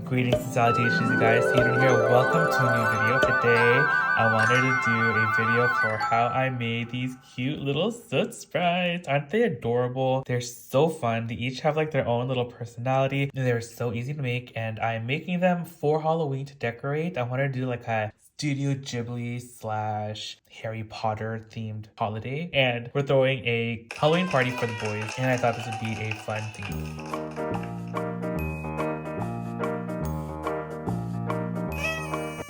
Greetings and salutations, you guys. Hadrian here. Welcome to a new video. Today, I wanted to do a video for how I made these cute little Soot Sprites. Aren't they adorable? They're so fun. They each have like their own little personality. They're so easy to make, and I'm making them for Halloween to decorate. I wanted to do like a Studio Ghibli / Harry Potter themed holiday, and we're throwing a Halloween party for the boys, and I thought this would be a fun theme.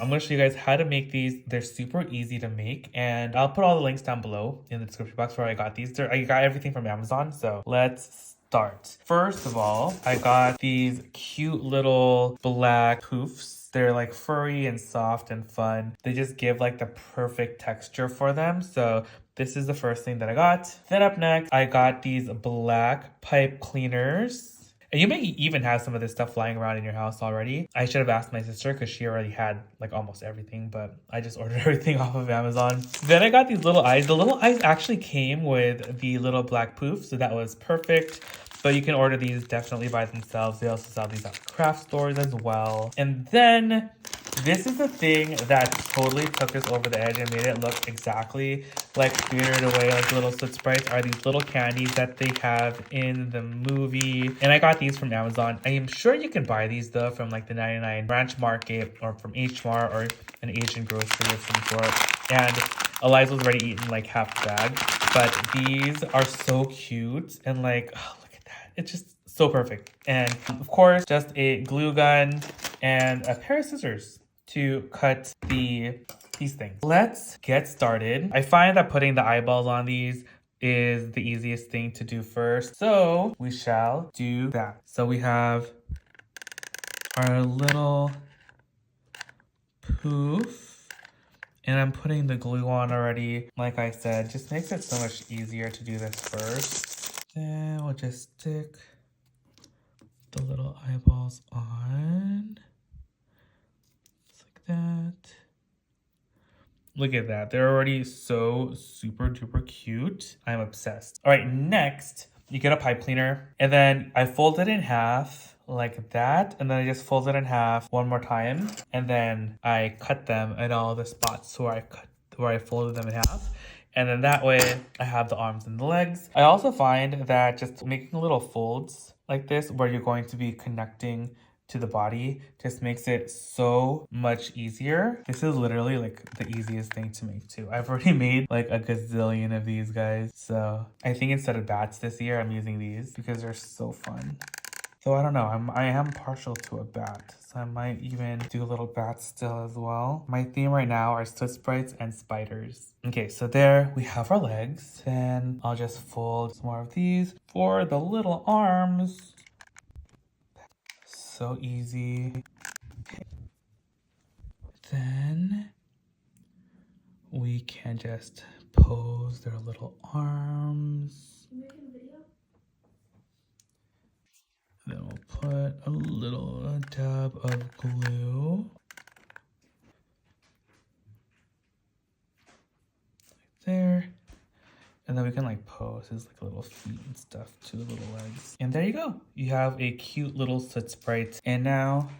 I'm going to show you guys how to make these. They're super easy to make, and I'll put all the links down below in the description box where I got these. I got everything from Amazon, so let's start. First of all, I got these cute little black poofs. They're like furry and soft and fun. They just give like the perfect texture for them. So this is the first thing that I got. Then up next, I got these black pipe cleaners. And you may even have some of this stuff lying around in your house already. I should have asked my sister because she already had like almost everything, but I just ordered everything off of Amazon. Then I got these little eyes. The little eyes actually came with the little black poof, so that was perfect. But you can order these definitely by themselves. They also sell these at craft stores as well. And then this is the thing that totally took us over the edge and made it look exactly like Spirited Away, like little Soot Sprites, are these little candies that they have in the movie. And I got these from Amazon. I am sure you can buy these though from like the 99 branch market or from H Mart or an Asian grocery of some sort. And Eliza was already eating like half the bag. But these are so cute and like, oh, look at that. It's just so perfect. And of course, just a glue gun and a pair of scissors to cut these things. Let's get started. I find that putting the eyeballs on these is the easiest thing to do first. So we shall do that. So we have our little poof, and I'm putting the glue on already. Like I said, just makes it so much easier to do this first. Then we'll just stick the little eyeballs on. That. Look at that. They're already so super duper cute. I'm obsessed. All right, next, you get a pipe cleaner, and then I fold it in half like that, and then I just fold it in half one more time, and then I cut them at all the spots where I folded them in half. And then that way I have the arms and the legs. I also find that just making little folds like this where you're going to be connecting to the body just makes it so much easier. This is literally like the easiest thing to make too. I've already made like a gazillion of these guys. So I think instead of bats this year, I'm using these because they're so fun. So I don't know, I am partial to a bat. So I might even do a little bat still as well. My theme right now are Soot Sprites and spiders. Okay, so there we have our legs. Then I'll just fold some more of these for the little arms. So easy. Then we can just pose their little arms. Then we'll put a little dab of glue. Like there. And then we can like pose his like little feet and stuff to the little legs. And there you go. You have a cute little Soot Sprite. And now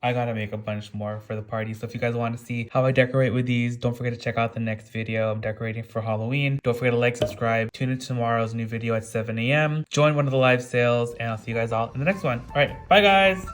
I gotta make a bunch more for the party. So if you guys want to see how I decorate with these, don't forget to check out the next video. I'm decorating for Halloween. Don't forget to like, subscribe, tune in to tomorrow's new video at 7 a.m. Join one of the live sales, and I'll see you guys all in the next one. All right, bye guys.